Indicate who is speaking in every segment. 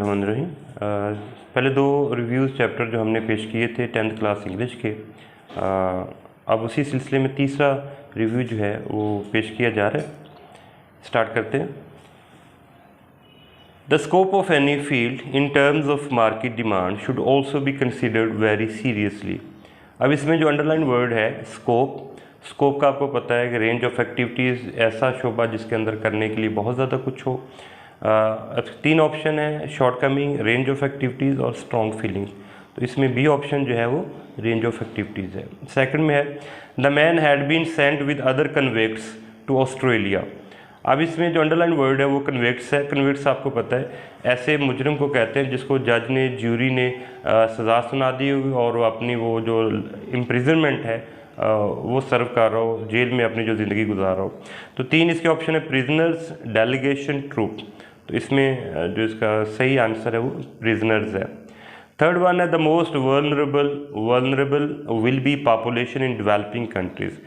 Speaker 1: बिस्मिल्लाहिर्रहमानिर्रहीम। पहले दो रिव्यूज़ चैप्टर जो हमने पेश किए थे 10th क्लास इंग्लिश के, अब उसी सिलसिले में तीसरा रिव्यू जो है वो पेश किया जा रहा है। स्टार्ट करते हैं। The scope of any field in terms of market demand should also be considered very seriously. अब इसमें जो अंडरलाइन वर्ड है स्कोप का आपको पता है कि रेंज ऑफ एक्टिविटीज़, ऐसा शोबा जिसके अंदर करने के लिए बहुत ज़्यादा कुछ हो। तीन ऑप्शन है, शॉर्टकमिंग, रेंज ऑफ एक्टिविटीज़ और स्ट्रॉन्ग फीलिंग्स। तो इसमें बी ऑप्शन जो है वो रेंज ऑफ एक्टिविटीज़ है। सेकंड में है the man had been sent with other convicts to Australia. अब इसमें जो अंडरलाइन वर्ड है वो कन्विक्ट्स है। कन्विक्ट्स आपको पता है ऐसे मुजरिम को कहते हैं जिसको जज ने, ज्यूरी ने सज़ा सुना दी हुई और वो अपनी वो जो इम्प्रिजनमेंट है वो सर्व कर रहा हो, जेल में अपनी जो ज़िंदगी गुजार रहा हो। तो तीन इसके ऑप्शन है, प्रिजनर्स, डेलीगेशन, ट्रूप। तो इसमें जो इसका सही आंसर है वो प्रिजनर्स है। थर्ड वन है the most vulnerable will be population in developing countries.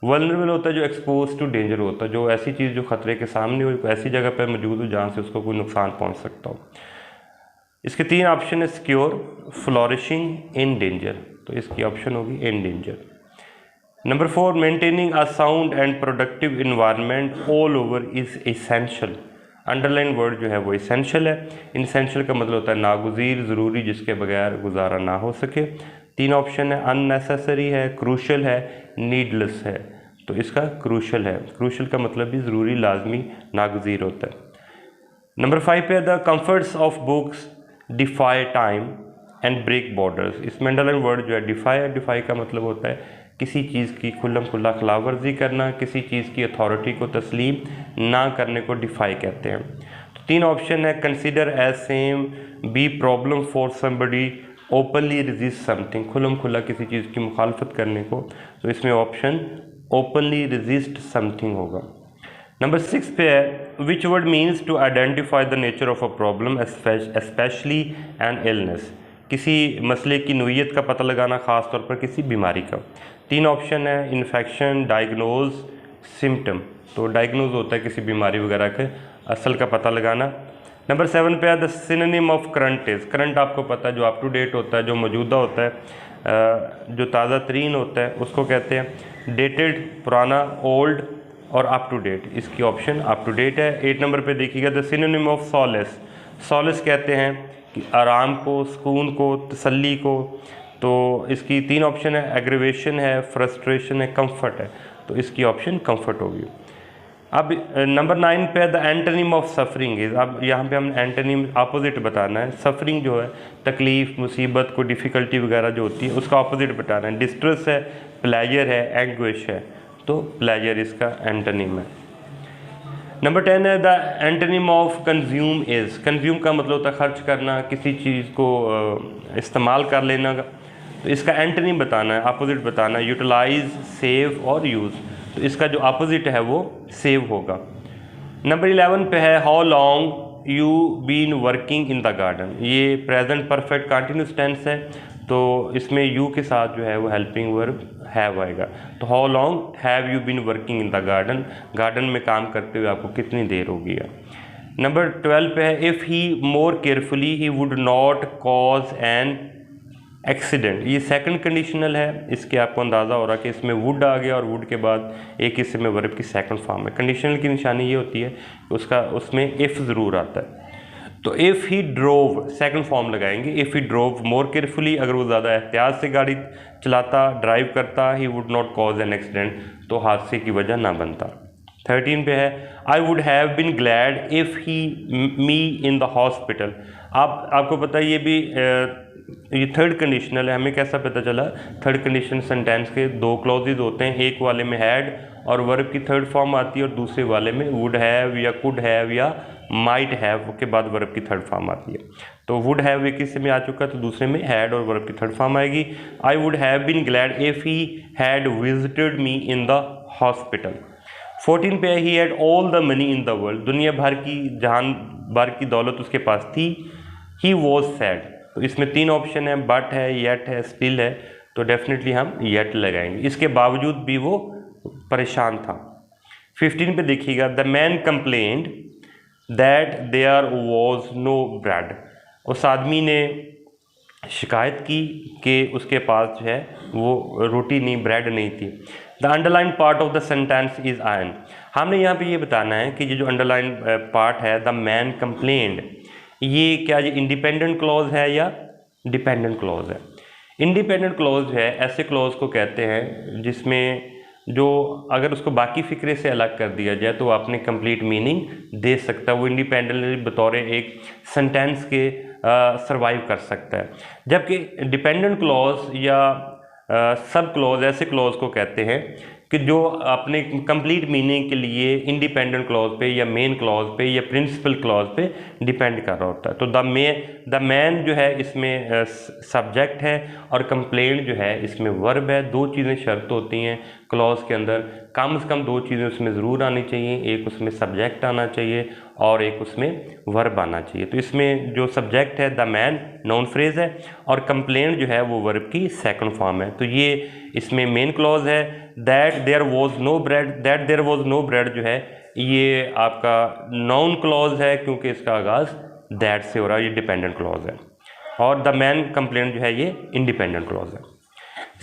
Speaker 1: Vulnerable होता है जो एक्सपोज टू डेंजर होता है, जो ऐसी चीज़ जो ख़तरे के सामने हो, ऐसी जगह पर मौजूद हो जहाँ से उसको कोई नुकसान पहुँच सकता हो। इसके तीन ऑप्शन है, सिक्योर, फ्लोरिशिंग, इन डेंजर। तो इसकी ऑप्शन होगी in danger. Number 4, maintaining a sound and productive environment all over is essential. Underline word जो है वो एसेंशियल है। एसेंशियल का मतलब होता है नागुज़ीर, ज़रूरी, जिसके बगैर गुजारा ना हो सके। तीन ऑप्शन है, अननेसेसरी है, क्रूशल है, नीडलेस है। तो इसका क्रूशल है। क्रूशल का मतलब भी ज़रूरी, लाजमी, नागुज़ीर होता है। नंबर 5 पे the comforts of books defy time and break borders. इसमें अंडरलाइन वर्ड जो है डिफाई है। डिफाई का मतलब होता है किसी चीज़ की खुल्लम खुल्ला खिलाफवर्जी करना, किसी चीज़ की अथॉरिटी को तस्लीम ना करने को डिफाई कहते हैं। तो तीन ऑप्शन है, consider as same, be problem for somebody, openly resist something, खुल्लम खुल्ला किसी चीज़ की मुखालफत करने को। तो इसमें ऑप्शन ओपनली रेजिस्ट समथिंग होगा। नंबर 6 पे है which word means to identify the nature of a problem specially an illness. किसी मसले की नोयत का पता लगाना, ख़ास तौर पर किसी बीमारी का। तीन ऑप्शन है, इन्फेक्शन, डायग्नोज, सिम्टम। तो डायग्नोज होता है किसी बीमारी वगैरह के असल का पता लगाना। नंबर 7 पे है the synonym of current is. Current आपको पता है जो अप टू डेट होता है, जो मौजूदा होता है, जो ताज़ा तरीन होता है उसको कहते हैं। डेटेड पुराना, ओल्ड और अप टू डेट। इसकी ऑप्शन अप टू डेट है। 8 नंबर पे देखिएगा the synonym of solace. Solace कहते हैं कि आराम को, सुकून को, तसल्ली को। तो इसकी तीन ऑप्शन है, एग्रीवेशन है, फ्रस्ट्रेशन है, कंफर्ट है। तो इसकी ऑप्शन कंफर्ट होगी। अब नंबर 9 पे the antonym of suffering is. अब यहाँ पे हम एंटोनिम अपोजिट बताना है। सफरिंग जो है तकलीफ़, मुसीबत को, डिफ़िकल्टी वगैरह जो होती है उसका अपोजिट बताना है। डिस्ट्रेस है, प्लेजर है, एंग्विश है। तो प्लेजर इसका एंटोनिम है। नंबर 10 है the antonym of consume is. Consume का मतलब होता है खर्च करना, किसी चीज़ को इस्तेमाल कर लेना। तो इसका एंटोनिम बताना है, अपोजिट बताना है, यूटिलाइज, सेव और यूज़। तो इसका जो अपोजिट है वो सेव होगा। नंबर 11 पे है how long you been working in the garden. ये प्रेजेंट परफेक्ट कंटिन्यूस टेंस है। तो इसमें यू के साथ जो है वो हेल्पिंग वर्ब हैव आएगा। तो how long have you been working in the garden. Garden में काम करते हुए आपको कितनी देर हो गई है। नंबर 12 पे है if he more carefully he would not cause an accident. ये सेकंड कंडीशनल है। इसके आपको अंदाज़ा हो रहा है कि इसमें वुड आ गया और वुड के बाद एक हिस्से में वर्ब की सेकंड फॉर्म है। कंडीशनल की निशानी ये होती है कि उसमें इफ़ ज़रूर आता है। तो if he drove second form लगाएंगे। If he drove more carefully, अगर वो ज़्यादा एहतियात से गाड़ी चलाता, ड्राइव करता, he would not cause an accident, तो हादसे की वजह ना बनता। 13 पे है I would have been glad if he me in the hospital. आपको पता है ये थर्ड कंडीशनल है। हमें कैसा पता चला? थर्ड कंडीशन सेंटेंस के दो क्लॉजेज होते हैं, एक वाले में हैड और वर्ब की थर्ड फॉर्म आती है और दूसरे वाले में वुड हैव या कुड हैव या माइट हैव के बाद वर्ब की थर्ड फॉर्म आती है। तो वुड हैव एक हिस्से में आ चुका तो दूसरे में हैड और वर्ब की थर्ड फॉर्म आएगी। I would have been glad if he had visited me in the hospital. 14 पे he had all the money in the world. दुनिया भर की, जहान भर की दौलत उसके पास थी। He was sad. तो इसमें तीन ऑप्शन है, बट है, येट है, स्टिल है। तो डेफिनेटली हम येट लगाएंगे। इसके बावजूद भी वो परेशान था। 15 पे देखिएगा the man complained that there was no bread. उस आदमी ने शिकायत की कि उसके पास जो है वो रोटी नहीं, ब्रेड नहीं थी। The underline part of the sentence is ion. हमने यहाँ पे ये बताना है कि ये जो अंडरलाइन पार्ट है, द मैन कंप्लेंड, ये क्या ये इंडिपेंडेंट क्लॉज है या डिपेंडेंट क्लॉज है? इंडिपेंडेंट क्लॉज है ऐसे क्लॉज को कहते हैं जिसमें जो अगर उसको बाकी फ़िक्रे से अलग कर दिया जाए तो वो अपने कंप्लीट मीनिंग दे सकता है, वो इंडिपेंडेंटली बतौर एक सेंटेंस के सरवाइव कर सकता है। जबकि डिपेंडेंट क्लॉज या सब क्लॉज ऐसे क्लॉज को कहते हैं कि जो अपने कंप्लीट मीनिंग के लिए इंडिपेंडेंट क्लॉज पे या मेन क्लॉज पे या प्रिंसिपल क्लॉज पे डिपेंड कर रहा होता है। तो द मैन जो है इसमें सब्जेक्ट है और कंप्लेंट जो है इसमें वर्ब है। दो चीज़ें शर्त होती हैं क्लॉज के अंदर, कम से कम दो चीज़ें उसमें ज़रूर आनी चाहिए, एक उसमें सब्जेक्ट आना चाहिए और एक उसमें वर्ब आना चाहिए। तो इसमें जो सब्जेक्ट है द मैन नाउन फ्रेज है और कंप्लेंट जो है वो वर्ब की सेकंड फॉर्म है। तो ये इसमें मेन क्लॉज है। That there was no bread, that there was no bread जो है ये आपका नाउन क्लॉज है क्योंकि इसका आगाज़ दैट से हो रहा है, ये डिपेंडेंट क्लॉज है। और द मैन कंप्लेंट जो है ये इंडिपेंडेंट क्लॉज है।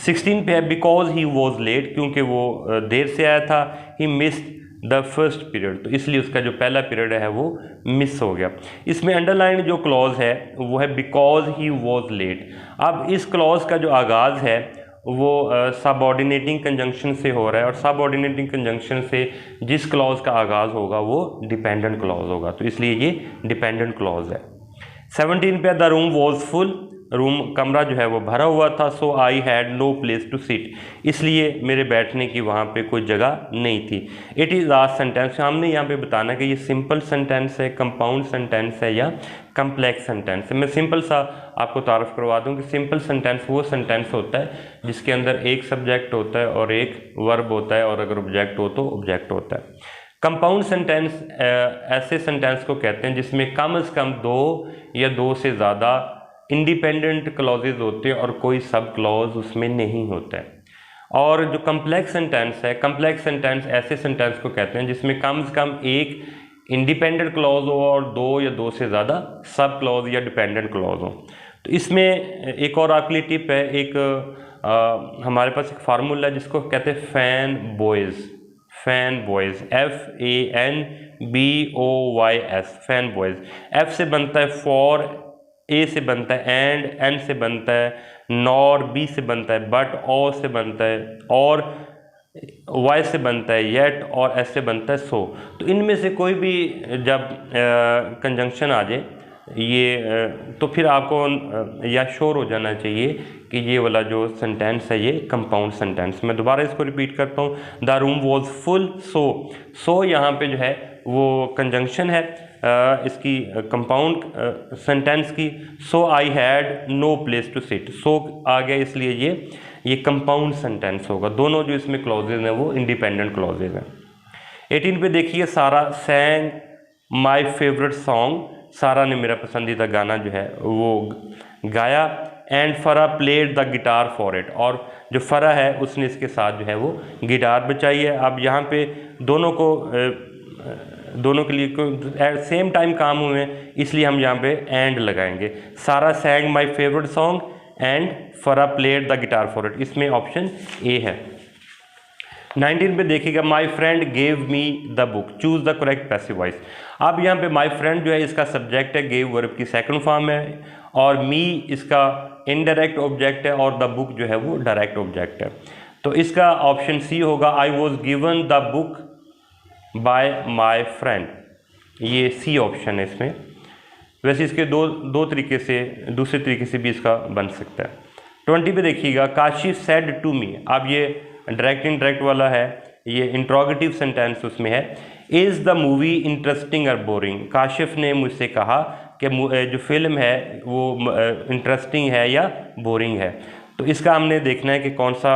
Speaker 1: 16 पे है बिकॉज ही वॉज लेट, क्योंकि वो देर से आया था। He missed the first period, तो इसलिए उसका जो पहला पीरियड है वो मिस हो गया। इसमें अंडरलाइन जो क्लॉज है वो है बिकॉज ही वॉज लेट। अब इस क्लॉज का जो आगाज़ है वो सबऑर्डिनेटिंग कंजंक्शन से हो रहा है और सबऑर्डिनेटिंग कंजंक्शन से जिस क्लॉज का आगाज़ होगा वो डिपेंडेंट क्लॉज होगा, तो इसलिए ये डिपेंडेंट क्लॉज है। 17 पे the room was full, room कमरा जो है वो भरा हुआ था। So I had no place to sit, इसलिए मेरे बैठने की वहाँ पे कोई जगह नहीं थी। इट इज़ आ सेंटेंस, हमने यहाँ पे बताना कि ये सिंपल सेंटेंस है, कंपाउंड सेंटेंस है या कम्प्लेक्स सेंटेंस है। मैं सिंपल सा आपको तारुफ करवा दूँ कि सिंपल सेंटेंस वो सेंटेंस होता है जिसके अंदर एक सब्जेक्ट होता है और एक वर्ब होता है और अगर ऑब्जेक्ट हो तो ऑब्जेक्ट होता है। कंपाउंड सेंटेंस ऐसे सेंटेंस को कहते हैं जिसमें कम से कम दो या दो से ज़्यादा इंडिपेंडेंट क्लॉजेज होते हैं और कोई सब क्लॉज उसमें नहीं होता है। और जो कम्प्लेक्स सेंटेंस है, कम्प्लेक्स सेंटेंस ऐसे सेंटेंस को कहते हैं जिसमें कम से कम एक इंडिपेंडेंट क्लॉज हो और दो या दो से ज़्यादा सब क्लॉज या डिपेंडेंट क्लॉज हो। तो इसमें एक और आपके लिए टिप है, एक हमारे पास एक फार्मूला है जिसको कहते हैं fan boys, fan boys, FANBOYS, fan boys. F से बनता है फॉर, A से बनता है एंड, N से बनता है नॉर, B से बनता है बट, O से बनता है और, Y से बनता है येट और S से बनता है सो। तो इनमें से कोई भी जब कंजंक्शन आ जाए ये तो फिर आपको या श्योर हो जाना चाहिए कि ये वाला जो सेंटेंस है ये कंपाउंड सेंटेंस। मैं दोबारा इसको रिपीट करता हूँ, द रूम वॉज फुल। सो यहाँ पे जो है वो कंजंक्शन है इसकी कंपाउंड सेंटेंस की। So I had no place to sit, so आ गया इसलिए ये कंपाउंड सेंटेंस होगा। दोनों जो इसमें क्लॉजेज हैं वो इंडिपेंडेंट क्लॉजेज हैं। 18 पे देखिए, सारा सैंग माई फेवरेट सॉन्ग, सारा ने मेरा पसंदीदा गाना जो है वो गाया। And Farah played the guitar for it, और जो फरा है उसने इसके साथ जो है वो गिटार बजाई है। अब यहाँ पे दोनों के लिए सेम टाइम काम हुए हैं इसलिए हम यहाँ पे एंड लगाएंगे। Sara sang my favourite song and Farah played the guitar for it, इसमें ऑप्शन ए है। 19 पे देखिएगा, my friend gave me the book, choose the correct passive voice. अब यहाँ पे माई फ्रेंड जो है इसका सब्जेक्ट है, गेव वर्ब की सेकंड फॉर्म है और मी इसका इनडायरेक्ट ऑब्जेक्ट है और द बुक जो है वो डायरेक्ट ऑब्जेक्ट है। तो इसका ऑप्शन सी होगा, I was given the book by my friend, ये सी ऑप्शन है इसमें। वैसे इसके दो तरीके से, दूसरे तरीके से भी इसका बन सकता है। 20 पे देखिएगा, काशिफ सेड टू मी, अब ये डायरेक्ट इनडायरेक्ट वाला है, ये इंट्रोगेटिव सेंटेंस उसमें है। इज़ द मूवी इंटरेस्टिंग और बोरिंग, काशिफ ने मुझसे कहा कि जो फिल्म है वो इंटरेस्टिंग है या बोरिंग है। तो इसका हमने देखना है कि कौन सा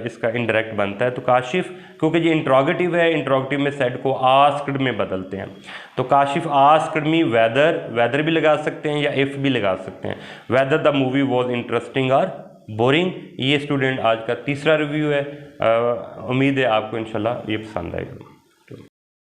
Speaker 1: इसका इनडायरेक्ट बनता है। तो काशिफ, क्योंकि ये इंट्रोगेटिव है, इंट्रोगेटिव में सेड को आस्क्ड में बदलते हैं। तो Kashif asked me whether, whether भी लगा सकते हैं या इफ़ भी लगा सकते हैं। Whether the movie was interesting और बोरिंग। ये स्टूडेंट आज का तीसरा रिव्यू है। उम्मीद है आपको इंशाल्लाह ये पसंद आएगा।